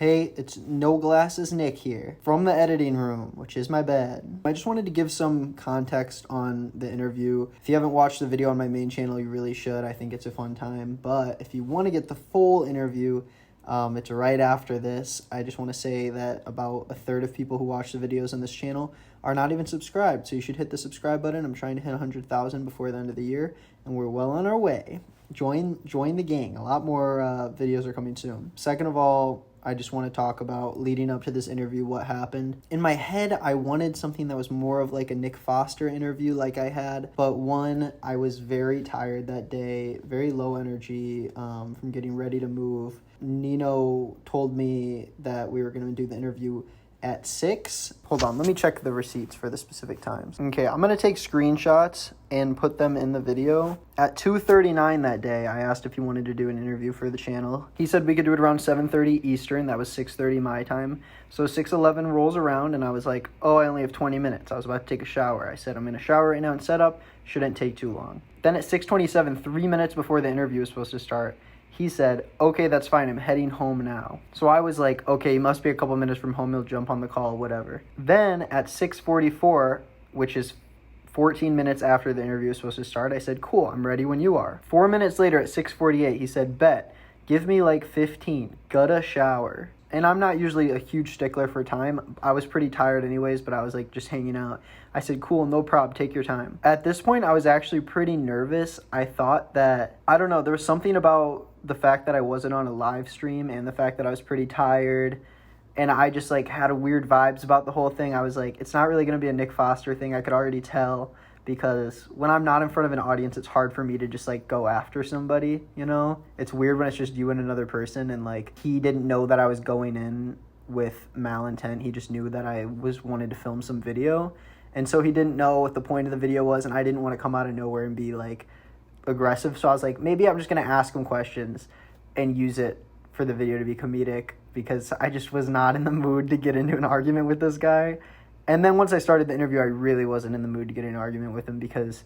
Hey, it's No Glasses Nick here from the editing room, which is my bed. I just wanted to give some context on the interview. If you haven't watched the video on my main channel, you really should. I think it's a fun time. But if you want to get the full interview, it's right after this. I just want to say that about a third of people who watch the videos on this channel are not even subscribed. So you should hit the subscribe button. I'm trying to hit 100,000 before the end of the year, and we're well on our way. Join the gang. A lot more videos are coming soon. Second of all, I just want to talk about leading up to this interview, what happened. In my head, I wanted something that was more of like a Nick Foster interview like I had. But one, I was very tired that day, very low energy from getting ready to move. Nino told me that we were going to do the interview at 6. Hold on, let me check the receipts for the specific times. Okay, I'm going to take screenshots and put them in the video. At 2:39 that day, I asked if he wanted to do an interview for the channel. He said we could do it around 7:30 Eastern. That was 6:30 my time. So 6:11 rolls around, and I was like, oh, I only have 20 minutes. I was about to take a shower. I said, I'm in a shower right now and set up. Shouldn't take too long. Then at 6:27, 3 minutes before the interview was supposed to start, he said, okay, that's fine. I'm heading home now. So I was like, okay, he must be a couple minutes from home. He'll jump on the call, whatever. Then at 6:44, which is 14 minutes after the interview was supposed to start, I said, cool, I'm ready when you are. 4 minutes later at 6:48, he said, bet, give me like 15, gotta shower. And I'm not usually a huge stickler for time. I was pretty tired anyways, but I was like just hanging out. I said, cool, no problem, take your time. At this point, I was actually pretty nervous. I thought that, I don't know, there was something about the fact that I wasn't on a live stream and the fact that I was pretty tired. And I just like had weird vibes about the whole thing. I was like, it's not really going to be a Nick Foster thing. I could already tell, because when I'm not in front of an audience, it's hard for me to just like go after somebody, you know? It's weird when it's just you and another person, and like he didn't know that I was going in with malintent. He just knew that I wanted to film some video. And so he didn't know what the point of the video was, and I didn't want to come out of nowhere and be like aggressive. So I was like, maybe I'm just going to ask him questions and use it for the video to be comedic, because I just was not in the mood to get into an argument with this guy. And then once I started the interview, I really wasn't in the mood to get in an argument with him, because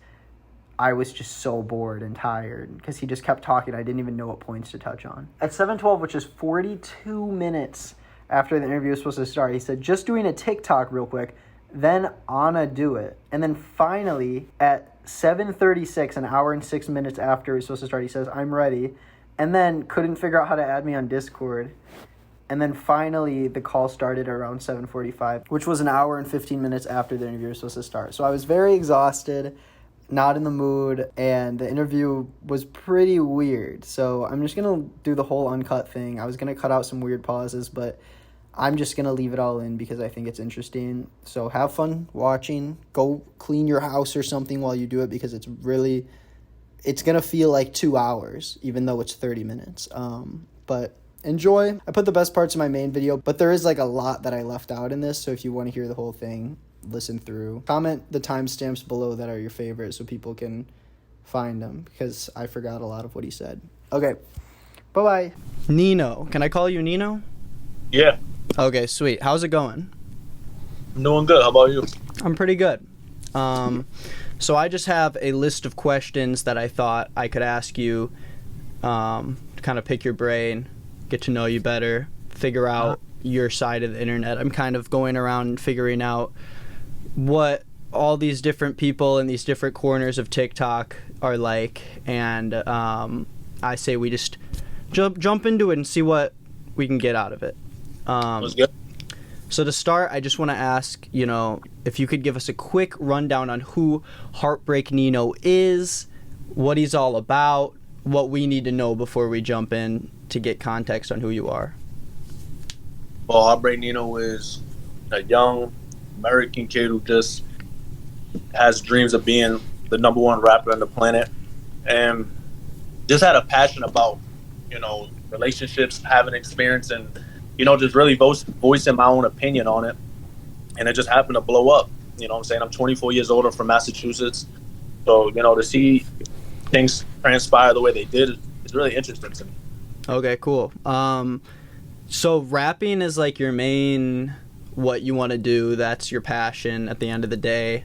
I was just so bored and tired, because he just kept talking. I didn't even know what points to touch on. At 7:12, which is 42 minutes after the interview was supposed to start, he said, just doing a TikTok real quick, then Anna do it. And then finally at 7:36, an hour and 6 minutes after it was supposed to start, he says, I'm ready. And then couldn't figure out how to add me on Discord. And then finally, the call started around 7:45, which was an hour and 15 minutes after the interview was supposed to start. So I was very exhausted, not in the mood, and the interview was pretty weird. So I'm just going to do the whole uncut thing. I was going to cut out some weird pauses, but I'm just going to leave it all in because I think it's interesting. So have fun watching. Go clean your house or something while you do it, because it's going to feel like 2 hours, even though it's 30 minutes. But enjoy. I put the best parts in my main video, but there is like a lot that I left out in this. So if you want to hear the whole thing, listen through. Comment the timestamps below that are your favorite so people can find them, because I forgot a lot of what he said. Okay. Bye-bye. Nino. Can I call you Nino? Yeah. Okay, sweet. How's it going? I'm doing good. How about you? I'm pretty good. So I just have a list of questions that I thought I could ask you to kind of pick your brain, get to know you better, figure out your side of the internet. I'm kind of going around and figuring out what all these different people in these different corners of TikTok are like, and I say we just jump into it and see what we can get out of it. Let's go. So to start, I just want to ask, if you could give us a quick rundown on who heartbreaknino is, what he's all about, what we need to know before we jump in to get context on who you are. Well, heartbreaknino is a young American kid who just has dreams of being the #1 rapper on the planet, and just had a passion about, relationships, having experience, and just really voicing my own opinion on it. And it just happened to blow up. You know what I'm saying? I'm 24 years old. I'm from Massachusetts. So, to see things transpire the way they did is really interesting to me. Okay, cool. So rapping is like your main, what you want to do. That's your passion at the end of the day.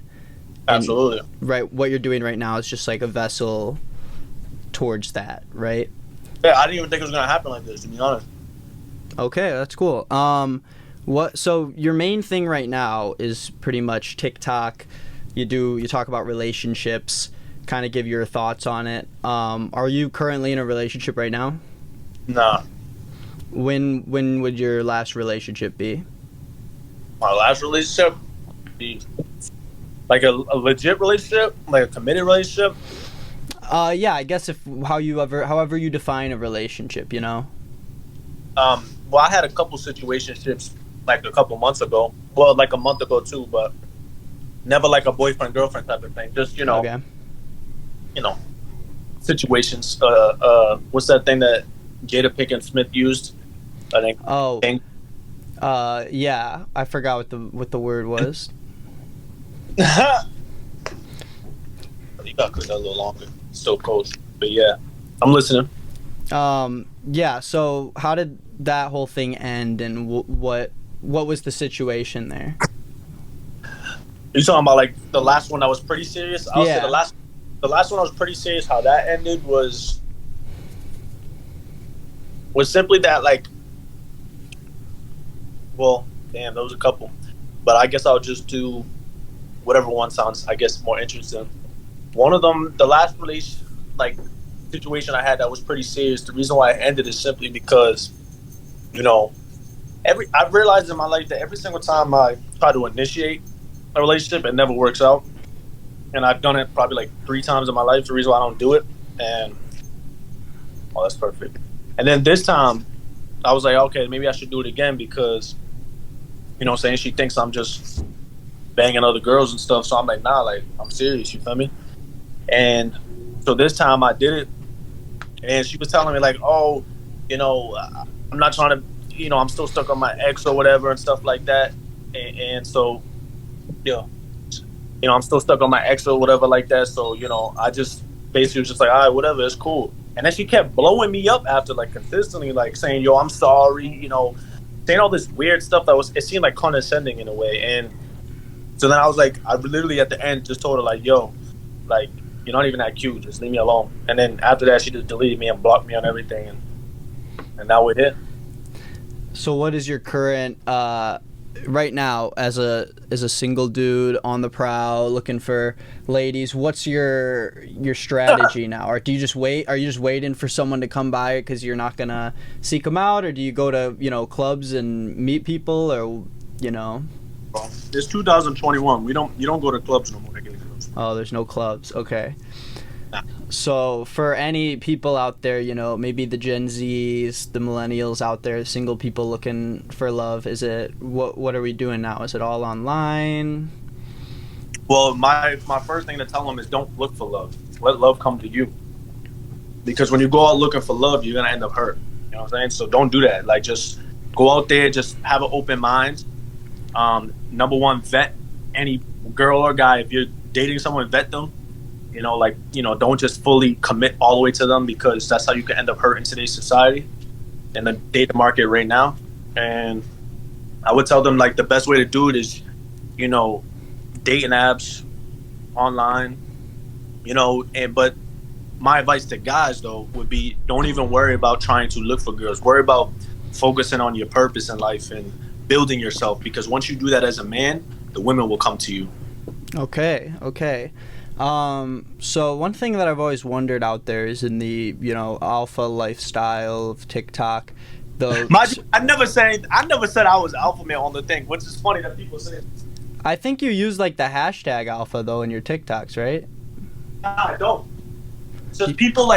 Absolutely. And, right. What you're doing right now is just like a vessel towards that, right? Yeah, I didn't even think it was going to happen like this, to be honest. Okay, that's cool. So your main thing right now is pretty much TikTok. You talk about relationships, kind of give your thoughts on it. Are you currently in a relationship right now? Nah. When would your last relationship be? My last relationship, like a legit relationship, like a committed relationship. Yeah, I guess however you define a relationship, you know. Well, I had a couple situationships like a couple months ago. Well, like a month ago too, but never like a boyfriend girlfriend type of thing. Just Okay. Situations. What's that thing that Jada Pinkett Smith used? I think. Oh. Yeah, I forgot what the word was. You gotta cook that a little longer. It's still cold, but yeah, I'm listening. Yeah. So how did that whole thing end, and what was the situation there? You talking about like the last one that was pretty serious? I'll say Yeah. the last one that was pretty serious. How that ended was simply that like, well, damn, there was a couple, but I guess I'll just do whatever one sounds, I guess, more interesting. One of them, the last situation I had that was pretty serious. The reason why I ended is simply because, I've realized in my life that every single time I try to initiate a relationship, it never works out. And I've done it probably like 3 times in my life. The reason why I don't do it, and that's perfect. And then this time, I was like, okay, maybe I should do it again because, saying she thinks I'm just banging other girls and stuff. So I'm like, nah, like I'm serious. You feel me? And so this time I did it, and she was telling me like, oh, I'm not trying to, I'm still stuck on my ex or whatever and stuff like that. And so, I'm still stuck on my ex or whatever like that. So, I just basically was just like, all right, whatever, it's cool. And then she kept blowing me up after, like, consistently, like, saying, yo, I'm sorry, saying all this weird stuff it seemed like condescending in a way. And so then I was like, I literally at the end just told her, like, yo, like, you're not even that cute, just leave me alone. And then after that, she just deleted me and blocked me on everything. And now we're here. So what is your current, right now, as a single dude on the prowl looking for ladies, what's your strategy now? Or do you just wait? Are you just waiting for someone to come by because you're not gonna seek them out, or do you go to clubs and meet people, or It's 2021. You don't go to clubs no more. Oh, there's no clubs. Okay. So for any people out there, maybe the Gen Zs, the millennials out there, single people looking for love, is it what are we doing now? Is it all online? Well, my first thing to tell them is don't look for love. Let love come to you. Because when you go out looking for love, you're gonna end up hurt. You know what I'm saying? So don't do that. Like, just go out there, just have an open mind. Number one, vet any girl or guy. If you're dating someone, vet them. Don't just fully commit all the way to them, because that's how you can end up hurting today's society and the dating market right now. And I would tell them, like, the best way to do it is, dating apps, online, but my advice to guys, though, would be don't even worry about trying to look for girls. Worry about focusing on your purpose in life and building yourself, because once you do that as a man, the women will come to you. Okay. So one thing that I've always wondered out there is in the, alpha lifestyle of TikTok. I never said I was alpha male on the thing, which is funny that people say it. I think you use like the hashtag alpha though in your TikToks, right? Nah, I don't. So people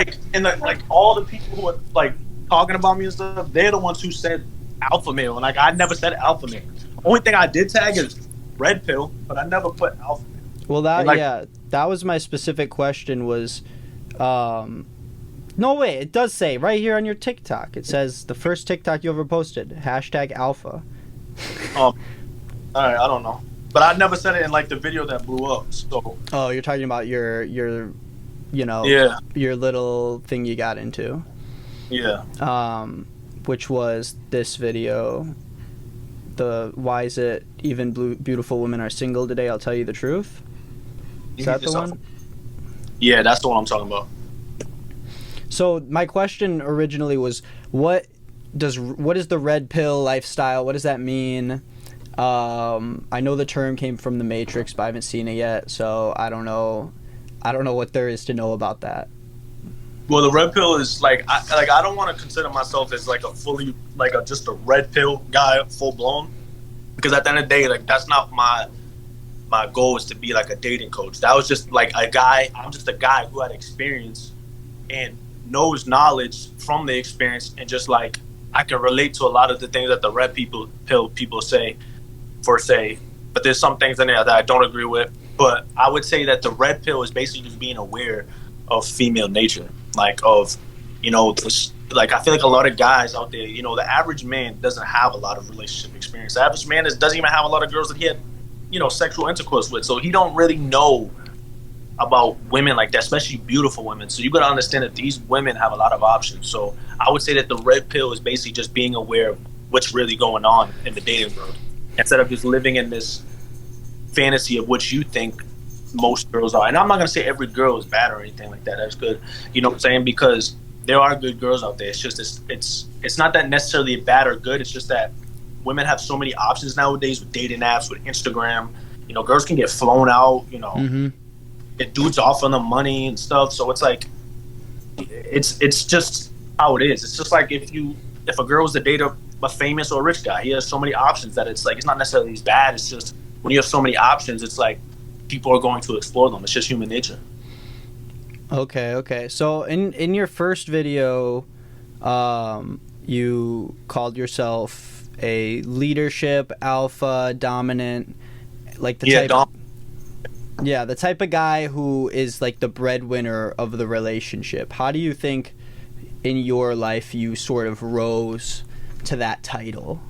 all the people who are like talking about me and stuff, they're the ones who said alpha male, and like I never said alpha male. Only thing I did tag is red pill, but I never put alpha male. Well, that was my specific question was, no way, it does say right here on your TikTok. It says the first TikTok you ever posted, hashtag alpha. All right, I don't know. But I never said it in like the video that blew up. So. Oh, you're talking about your yeah, your little thing you got into. Yeah. Which was this video. Why is it even beautiful women are single today? I'll tell you the truth. Is that the one? Yeah, that's the one I'm talking about. So my question originally was, what what is the red pill lifestyle? What does that mean? I know the term came from The Matrix, but I haven't seen it yet, so I don't know what there is to know about that. Well, the red pill is like I don't want to consider myself as like a fully like just a red pill guy full blown, because at the end of the day, like that's not my goal is to be like a dating coach. That was just like a guy. I'm just a guy who had experience and knows knowledge from the experience, and just like I can relate to a lot of the things that the red pill people say, but there's some things in there that I don't agree with. But I would say that the red pill is basically just being aware of female nature, like of, like I feel like a lot of guys out there, the average man doesn't have a lot of relationship experience. The average man doesn't even have a lot of girls that he had, sexual intercourse with. So he don't really know about women like that, especially beautiful women. So you got to understand that these women have a lot of options. So I would say that the red pill is basically just being aware of what's really going on in the dating world, instead of just living in this fantasy of what you think most girls are. And I'm not going to say every girl is bad or anything like that. That's good. You know what I'm saying? Because there are good girls out there. It's just it's not that necessarily bad or good. It's just that women have so many options nowadays with dating apps, with Instagram. Girls can get flown out, get dudes offering them money and stuff. So it's like, it's just how it is. It's just like if a girl was to date a famous or a rich guy, he has so many options that it's like, it's not necessarily as bad. It's just when you have so many options, it's like people are going to explore them. It's just human nature. Okay. So in your first video, you called yourself a leadership alpha dominant, like the the type of guy who is like the breadwinner of the relationship. How do you think in your life you sort of rose to that title,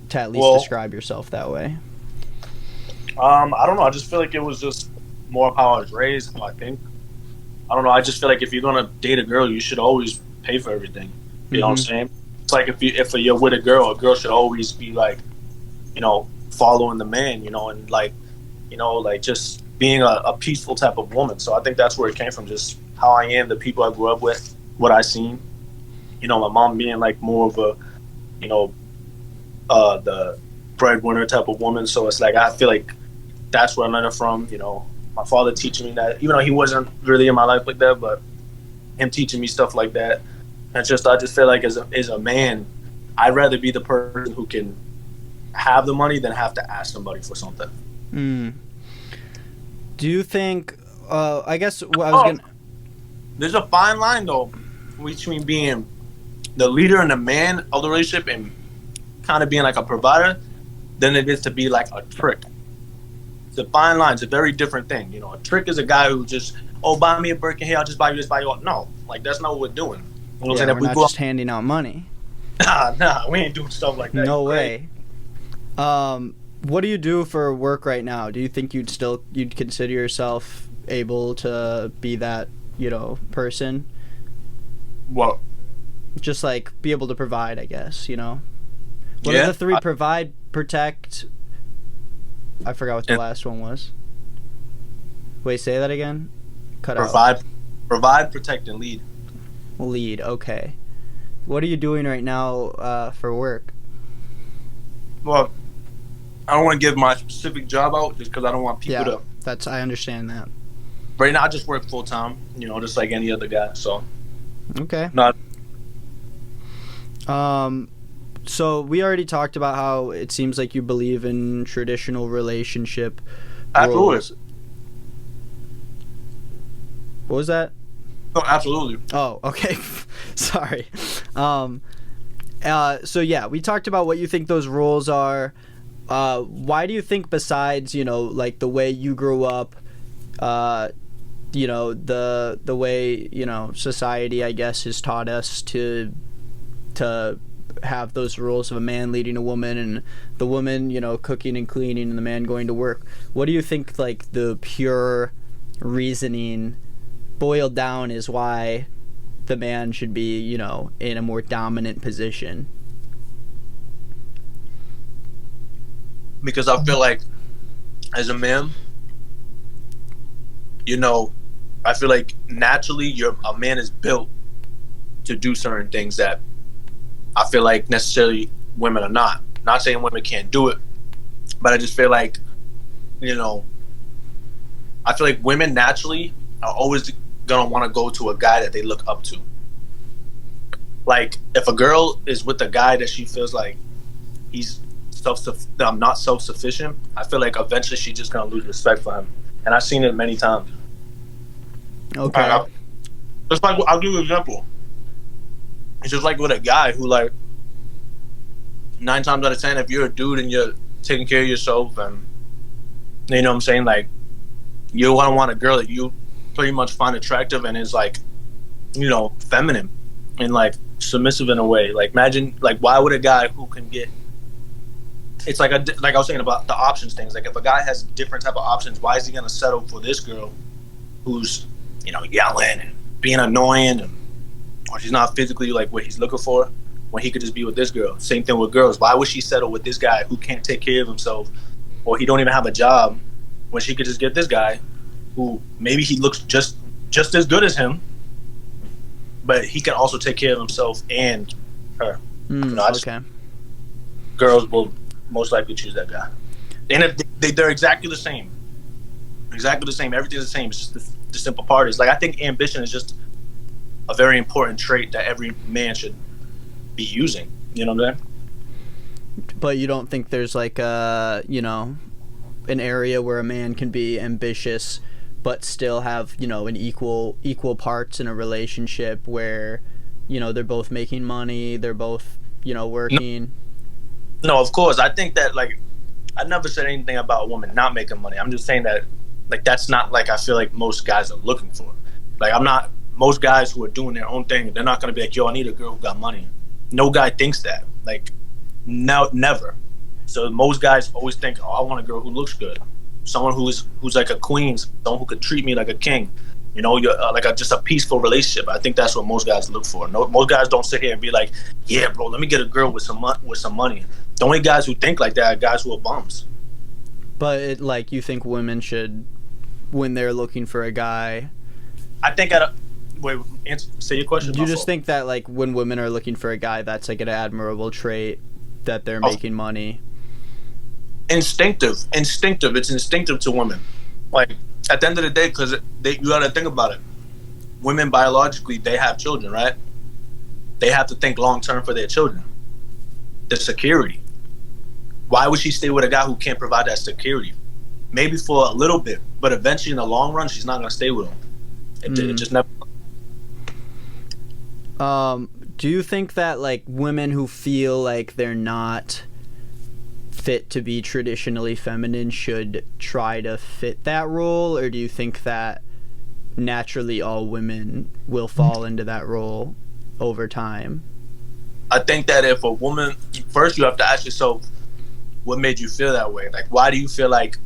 to at least describe yourself that way? I don't know. I just feel like it was just more of how I was raised, I think. I don't know. I just feel like if you're going to date a girl, you should always pay for everything. You know what I'm saying? It's like if you're with a girl should always be like, following the man, and like, like just being a peaceful type of woman. So I think that's where it came from, just how I am, the people I grew up with, what I seen. My mom being like more of a, the breadwinner type of woman. So it's like, I feel like that's where I learned it from. My father teaching me that, even though he wasn't really in my life like that, but him teaching me stuff like that. And I just feel like as a man, I'd rather be the person who can have the money than have to ask somebody for something. Do you think, I guess there's a fine line though between being the leader and the man of the relationship and kind of being like a provider than it is to be like a trick. It's a fine line. It's a very different thing. A trick is a guy who just, buy me a Birkin. Hey, I'll just buy you this, buy you all. No, like that's not what we're doing. We're not just handing out money. Nah, we ain't doing stuff like that. No way. What do you do for work right now? Do you think you'd consider yourself able to be that, person? What? Just like be able to provide, I guess, What are the three? Provide, protect. I forgot what the last one was. Wait, say that again. Provide, protect, and lead. Lead, okay. What are you doing right now for work? Well, I don't want to give my specific job out just because I don't want people to. I understand that. Right now, I just work full time, just like any other guy. So. Okay. Not. So we already talked about how it seems like you believe in traditional relationship Absolutely. roles. What was that? Oh, absolutely. Oh, okay. Sorry. So yeah, we talked about what you think those roles are. Why do you think, besides, like the way you grew up, the way, society, I guess, has taught us to have those roles of a man leading a woman and the woman, cooking and cleaning and the man going to work. What do you think, like, the pure reasoning boiled down is why the man should be, in a more dominant position? Because I feel like as a man, I feel like naturally a man is built to do certain things that I feel like necessarily women are not. Not saying women can't do it, but I just feel like, you know, I feel like women naturally are always gonna want to go to a guy that they look up to. Like, if a girl is with a guy that she feels like he's not self-sufficient, I feel like eventually she's just gonna lose respect for him. And I've seen it many times. Okay. Just like, I'll give you an example. It's just like with a guy who, like, 9 times out of 10, if you're a dude and you're taking care of yourself and, you know what I'm saying, like, you want a girl that you pretty much find attractive and is, like, you know, feminine and, like, submissive in a way. Like, imagine, like, why would a guy who can get, it's like I was saying about the options things. Like, if a guy has different type of options, why is he gonna settle for this girl who's, you know, yelling and being annoying, and, or she's not physically like what he's looking for, when he could just be with this girl? Same thing with girls. Why would she settle with this guy who can't take care of himself, or he don't even have a job, when she could just get this guy who maybe he looks just as good as him, but he can also take care of himself and her. You know, girls will most likely choose that guy. And if they're exactly the same. Exactly the same. Everything's the same. It's just the simple part is, like, I think ambition is just a very important trait that every man should be using. You know what I'm saying? But you don't think there's, like, you know, an area where a man can be ambitious but still have, you know, an equal parts in a relationship where, you know, they're both making money, they're both, you know, working? No, of course. I think that, like, I never said anything about a woman not making money. I'm just saying that, like, that's not, like, I feel like most guys are looking for. Like, most guys who are doing their own thing, they're not going to be like, yo, I need a girl who got money. No guy thinks that. Like, no, never. So most guys always think, oh, I want a girl who looks good. Someone who's like a queen, someone who could treat me like a king. You know, just a peaceful relationship. I think that's what most guys look for. No, most guys don't sit here and be like, yeah, bro, let me get a girl with some money. The only guys who think like that are guys who are bums. But, like, you think women should, when they're looking for a guy... I think say your question. Do you just think that, like, when women are looking for a guy, that's, like, an admirable trait, that they're making money? Instinctive. It's instinctive to women. Like, at the end of the day, because you got to think about it. Women, biologically, they have children, right? They have to think long-term for their children. The security. Why would she stay with a guy who can't provide that security? Maybe for a little bit, but eventually in the long run, she's not going to stay with him. It just never... Do you think that, like, women who feel like they're not fit to be traditionally feminine should try to fit that role, or do you think that naturally all women will fall into that role over time? I think that if a woman, first you have to ask yourself, what made you feel that way? Like, why do you feel like,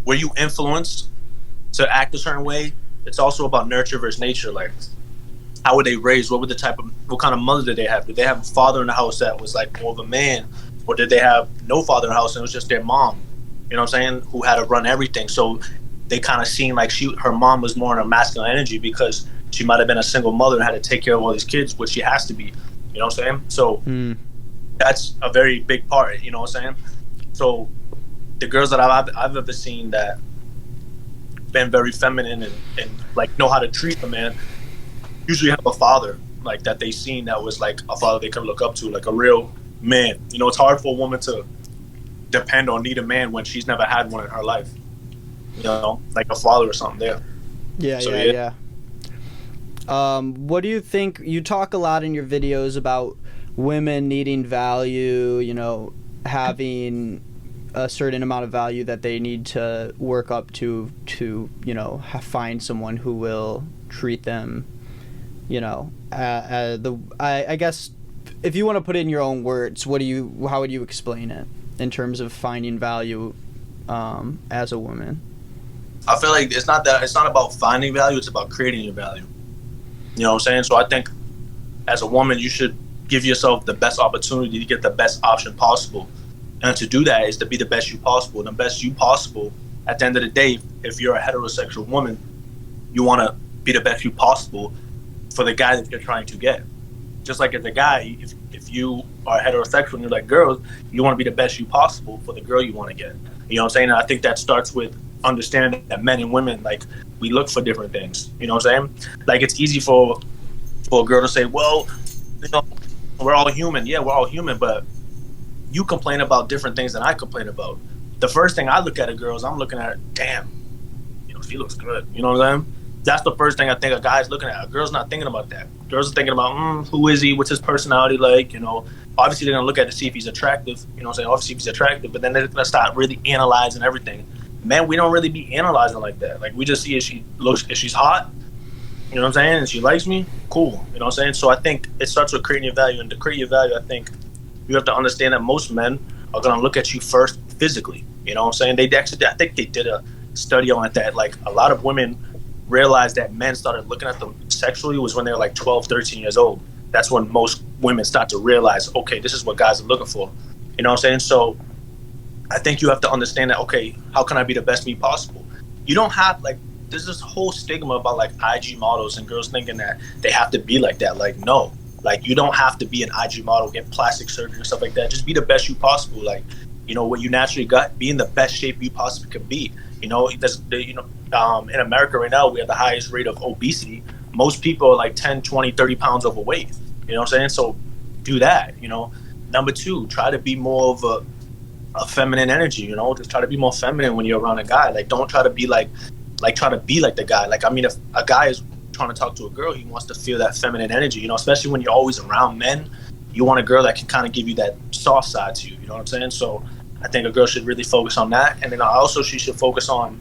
were you influenced to act a certain way? It's also about nurture versus nature. Like, how were they raised? What kind of mother did they have? Did they have a father in the house that was like more of a man? Or did they have no father in the house and it was just their mom, you know what I'm saying, who had to run everything? So they kind of seemed like her mom was more in a masculine energy because she might have been a single mother and had to take care of all these kids, which she has to be, you know what I'm saying? So that's a very big part, you know what I'm saying? So the girls that I've ever seen that been very feminine and like know how to treat a man usually have a father like that they seen that was like a father they could look up to, like a real man. You know, it's hard for a woman to depend or need a man when she's never had one in her life. You know, like a father or something there. Yeah. What do you think? You talk a lot in your videos about women needing value, you know, having a certain amount of value that they need to work up to, you know, find someone who will treat them, you know, I guess, if you want to put it in your own words, how would you explain it in terms of finding value as a woman? I feel like it's not about finding value, it's about creating your value. You know what I'm saying? So I think as a woman, you should give yourself the best opportunity to get the best option possible. And to do that is to be the best you possible. And the best you possible, at the end of the day, if you're a heterosexual woman, you want to be the best you possible for the guy that you're trying to get. just like as a guy, if you are heterosexual and you like girls, you want to be the best you possible for the girl you want to get. You know what I'm saying? And I think that starts with understanding that men and women, like, we look for different things. You know what I'm saying? Like, it's easy for a girl to say, well, you know, we're all human. Yeah, we're all human, but you complain about different things than I complain about. The first thing I look at a girl is I'm looking at her, damn, you know, she looks good. You know what I'm saying? That's the first thing I think a guy's looking at. A girl's not thinking about that. Girls are thinking about, who is he? What's his personality like? You know, obviously they're going to look at to see if he's attractive. You know what I'm saying? Obviously if he's attractive, but then they're going to start really analyzing everything. Man, we don't really be analyzing like that. Like, we just see if she's hot, you know what I'm saying, and she likes me, cool. You know what I'm saying? So I think it starts with creating your value. And to create your value, I think you have to understand that most men are going to look at you first physically. You know what I'm saying? I think they did a study on it that, like, a lot of women realized that men started looking at them sexually was when they were like 12, 13 years old. That's when most women start to realize, okay, this is what guys are looking for. You know what I'm saying? So I think you have to understand that, okay, how can I be the best me possible? You don't have, like, there's this whole stigma about, like, IG models and girls thinking that they have to be like that. Like, no. Like, you don't have to be an IG model, get plastic surgery and stuff like that. Just be the best you possible. Like, you know, what you naturally got, be in the best shape you possibly could be. You know, in America right now, we have the highest rate of obesity. Most people are like 10, 20, 30 pounds overweight. You know what I'm saying? So do that, you know. Number two, try to be more of a feminine energy, you know. Just try to be more feminine when you're around a guy. Like, don't try to be try to be like the guy. Like, I mean, if a guy is trying to talk to a girl, he wants to feel that feminine energy, you know, especially when you're always around men. You want a girl that can kind of give you that soft side to you, you know what I'm saying? So I think a girl should really focus on that. And then also she should focus on,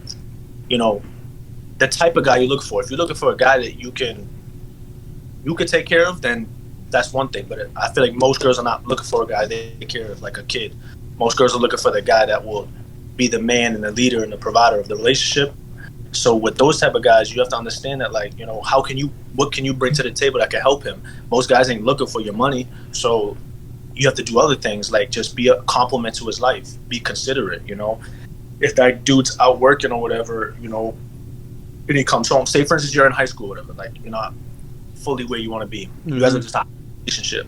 you know, the type of guy you look for. If you're looking for a guy that you can take care of, then that's one thing. But I feel like most girls are not looking for a guy they take care of like a kid. Most girls are looking for the guy that will be the man and the leader and the provider of the relationship. So with those type of guys, you have to understand that, like, you know, what can you bring to the table that can help him? Most guys ain't looking for your money, so you have to do other things, like just be a compliment to his life, be considerate, you know. If that dude's out working or whatever, you know, and he comes home, say for instance you're in high school or whatever, like, you're not fully where you want to be. Mm-hmm. You guys are just a relationship.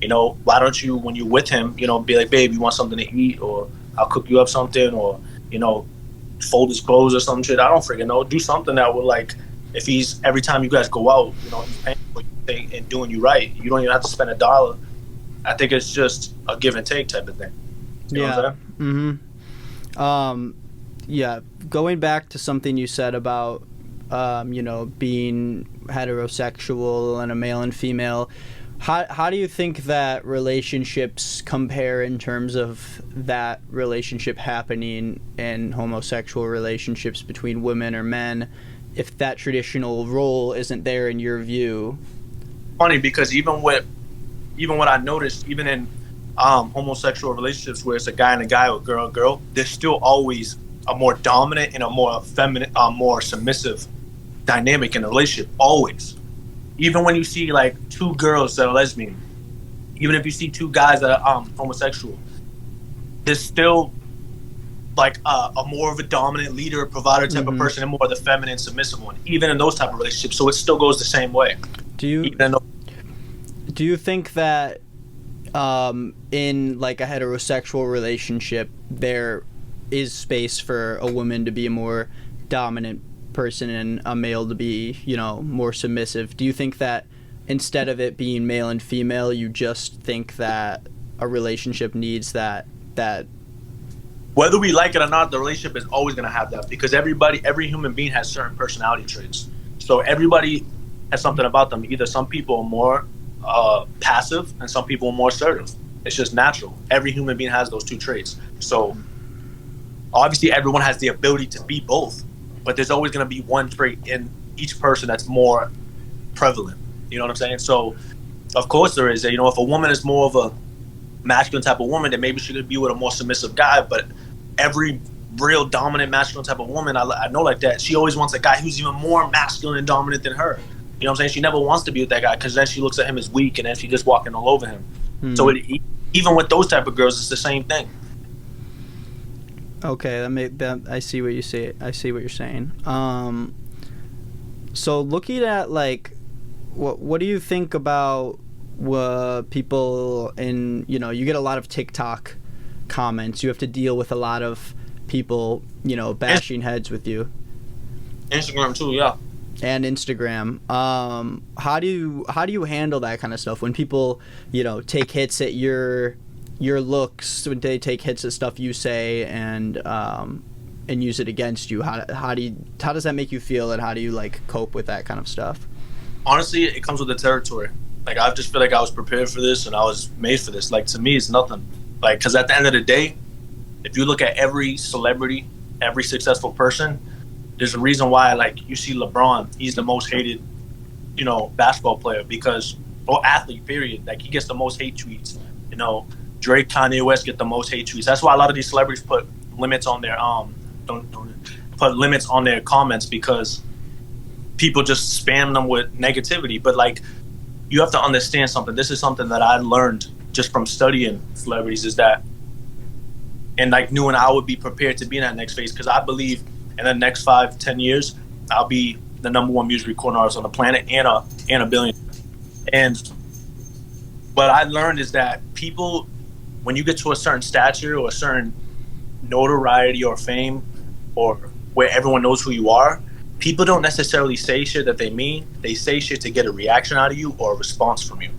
You know, why don't you, when you're with him, you know, be like, babe, you want something to eat, or I'll cook you up something, or, you know, fold his clothes or some shit. I don't freaking know. Do something that would, like, if he's, every time you guys go out, you know, he's paying for you and doing you right. You don't even have to spend $1. I think it's just a give and take type of thing. You know what I'm saying? Yeah. Going back to something you said about, you know, being heterosexual and a male and female, how do you think that relationships compare in terms of that relationship happening in homosexual relationships between women or men, if that traditional role isn't there in your view? Funny, because even what I noticed, even in homosexual relationships where it's a guy and a guy or girl and girl, there's still always a more dominant and a more feminine, more submissive dynamic in a relationship, always. Even when you see, like, two girls that are lesbian, even if you see two guys that are homosexual, there's still, like, a more of a dominant leader, provider type of person, and more of the feminine, submissive one, even in those type of relationships. So it still goes the same way. Do you think that in, like, a heterosexual relationship, there is space for a woman to be a more dominant person and a male to be, you know, more submissive? Do you think that instead of it being male and female, you just think that a relationship needs that whether we like it or not, the relationship is always going to have that, because every human being has certain personality traits. So everybody has something about them. Either some people are more passive and some people are more assertive. It's just natural. Every human being has those two traits. So obviously everyone has the ability to be both, but there's always going to be one trait in each person that's more prevalent. You know what I'm saying? So, of course there is. You know, if a woman is more of a masculine type of woman, then maybe she could be with a more submissive guy. But every real dominant masculine type of woman I know like that, she always wants a guy who's even more masculine and dominant than her. You know what I'm saying? She never wants to be with that guy, because then she looks at him as weak, and then she just walking all over him. So even with those type of girls, it's the same thing. Okay, I see what you say. I see what you're saying. So looking at, like, what do you think about people in, you know, you get a lot of TikTok comments. You have to deal with a lot of people, you know, bashing heads with you. Instagram too, yeah. And Instagram. How do you handle that kind of stuff when people, you know, take hits at your looks, when they take hits at stuff you say and use it against you? How does that make you feel, and how do you like cope with that kind of stuff? Honestly, it comes with the territory. Like, I just feel like I was prepared for this and I was made for this. Like, to me, it's nothing. Like, because at the end of the day, if you look at every celebrity, every successful person, there's a reason why, like, you see LeBron, he's the most hated, you know, basketball player because, or athlete, period. Like, he gets the most hate tweets. You know, Drake, Kanye West get the most hate tweets. That's why a lot of these celebrities put limits on their don't put limits on their comments, because people just spam them with negativity. But like, you have to understand something. This is something that I learned just from studying celebrities, is that, and like knowing I would be prepared to be in that next phase, because I believe in the next 5-10 years I'll be the #1 music recording artist on the planet and a billionaire. And what I learned is that people, when you get to a certain stature or a certain notoriety or fame, or where everyone knows who you are, people don't necessarily say shit that they mean. They say shit to get a reaction out of you or a response from you.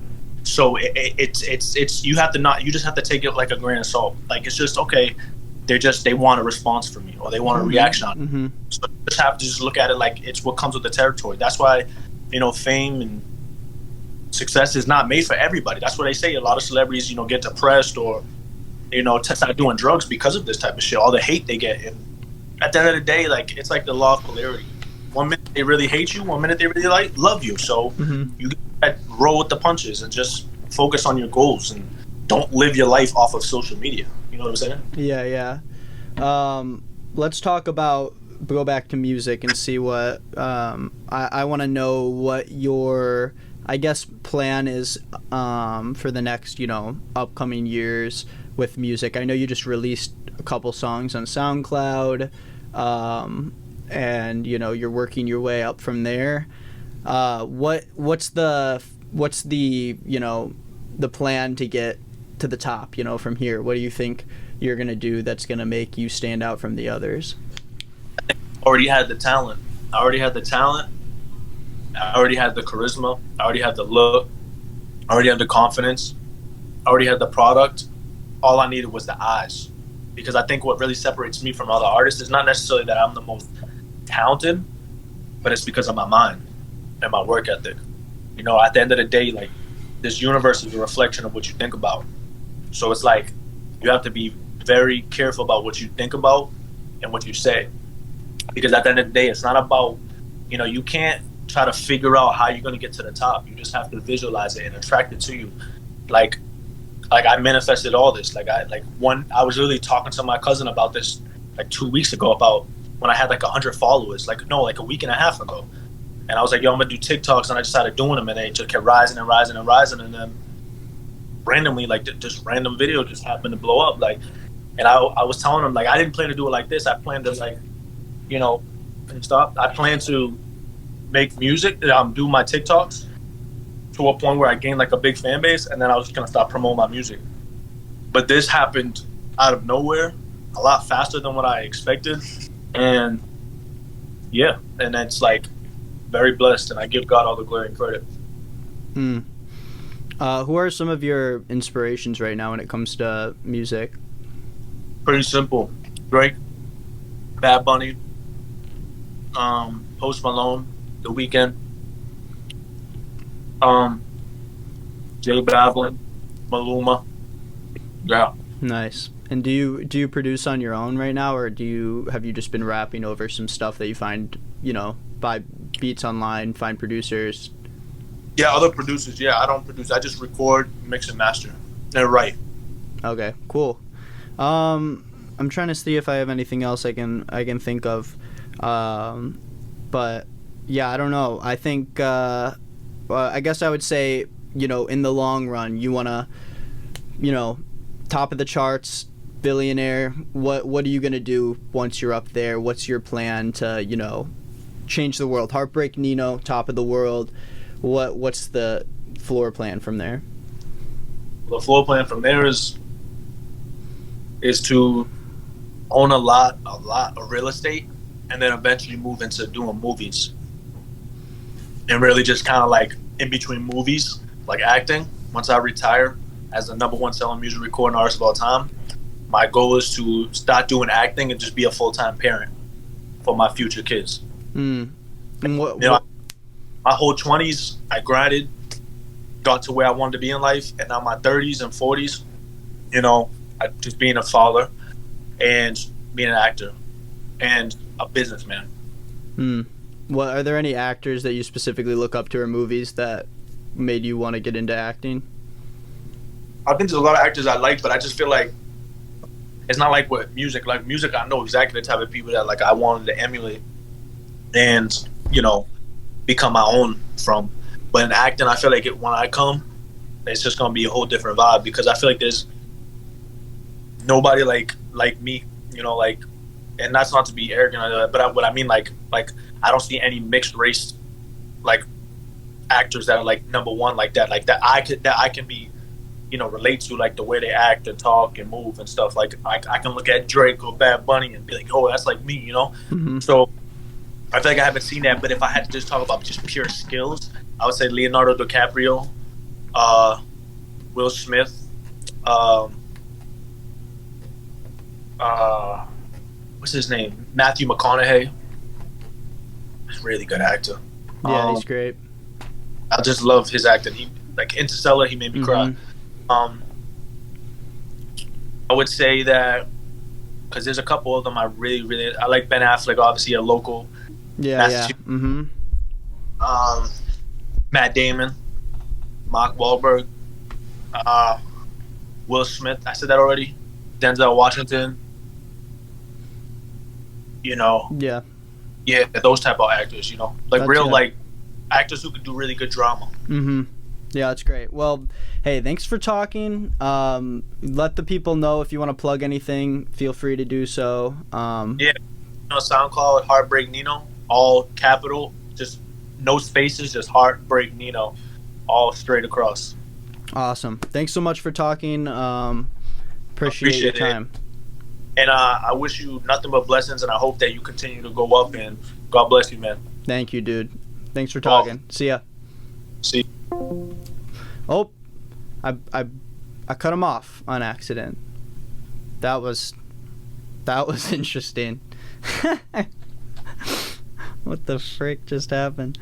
So it's you have to not, you just have to take it like a grain of salt. Like, it's just, okay, they want a response from you, or they want a reaction out of you. So you just have to just look at it like it's what comes with the territory. That's why, you know, fame and success is not made for everybody. That's what they say. A lot of celebrities, you know, get depressed or, you know, start doing drugs because of this type of shit, all the hate they get. And at the end of the day, like, it's like the law of polarity. 1 minute they really hate you, 1 minute they really love you. So you gotta roll with the punches and just focus on your goals and don't live your life off of social media. You know what I'm saying? Yeah. Let's go back to music and see what I want to know what your, I guess, plan is for the next, you know, upcoming years with music. I know you just released a couple songs on SoundCloud, and you know, you're working your way up from there. What's the you know, the plan to get to the top, you know, from here? What do you think you're gonna do that's gonna make you stand out from the others? I already had the talent. I already had the charisma. I already had the look. I already had the confidence. I already had the product. All I needed was the eyes. Because I think what really separates me from other artists is not necessarily that I'm the most talented, but it's because of my mind and my work ethic. You know, at the end of the day, like, this universe is a reflection of what you think about. So it's like, you have to be very careful about what you think about and what you say. Because at the end of the day, it's not about, you know, you can't try to figure out how you're going to get to the top. You just have to visualize it and attract it to you. Like I manifested all this. I was literally talking to my cousin about this like 2 weeks ago, about when I had like 100 followers, like a week and a half ago. And I was like, yo, I'm gonna do TikToks, and I just started doing them, and they just kept rising and rising and rising, and then randomly, like, just random video just happened to blow up. Like, and I was telling them, like, I didn't plan to do it like this. I planned to, like, you know, I plan to make music, do my TikToks to a point where I gained like a big fan base, and then I was just gonna start promoting my music. But this happened out of nowhere, a lot faster than what I expected, and yeah, and it's like very blessed, and I give God all the glory and credit. Who are some of your inspirations right now when it comes to music? Pretty simple: Drake, Bad Bunny, Post Malone, The Weeknd, J Balvin, Maluma. Yeah. Nice. And do you produce on your own right now, or have you just been rapping over some stuff that you find, you know, buy beats online, find producers? Yeah, other producers. Yeah, I don't produce. I just record, mix, and master, and write. Okay, cool. I'm trying to see if I have anything else I can think of, but yeah, I don't know. I think I guess I would say, you know, in the long run, you wanna, you know, top of the charts, billionaire. What are you gonna do once you're up there? What's your plan to, you know, change the world? Heartbreaknino, top of the world. What's the floor plan from there? The floor plan from there is to own a lot of real estate, and then eventually move into doing movies, and really just kind of like in between movies, like acting. Once I retire as the #1 selling music recording artist of all time, my goal is to start doing acting and just be a full-time parent for my future kids. And what? You know, my whole 20s, I grinded, got to where I wanted to be in life, and now my 30s and 40s, you know, I just being a father and being an actor and a businessman. What are there any actors that you specifically look up to or movies that made you want to get into acting? I think there's a lot of actors I like, but I just feel like it's not like with music. Like music, I know exactly the type of people that like I wanted to emulate and, you know, become my own from. But in acting, I feel like when I come, it's just gonna be a whole different vibe, because I feel like there's nobody like me, you know, like, and that's not to be arrogant, but what I mean, like I don't see any mixed race like actors that are like #1 like that I can be, you know, relate to, like the way they act and talk and move and stuff. Like I can look at Drake or Bad Bunny and be like, oh, that's like me, you know. So I feel like I haven't seen that. But if I had to just talk about just pure skills, I would say Leonardo DiCaprio, Will Smith, what's his name? Matthew McConaughey. He's a really good actor. Yeah, he's great. I just love his acting. He, like Interstellar, he made me cry. I would say that because there's a couple of them I like. Ben Affleck, obviously a local. Yeah. Matt Damon, Mark Wahlberg, Will Smith. I said that already. Denzel Washington. You know. Yeah, those type of actors. You know, like that's real good. like actors who could do really good drama. Yeah, that's great. Well, hey, thanks for talking. Let the people know if you want to plug anything. Feel free to do so. You know, SoundCloud, heartbreaknino, all capital, just no spaces, just heartbreaknino, all straight across. Awesome. Thanks so much for talking. Appreciate your time. And I wish you nothing but blessings, and I hope that you continue to go up, and God bless you, man. Thank you, dude. Thanks for talking. See ya. See. Oh, I cut him off on accident. That was interesting. What the frick just happened?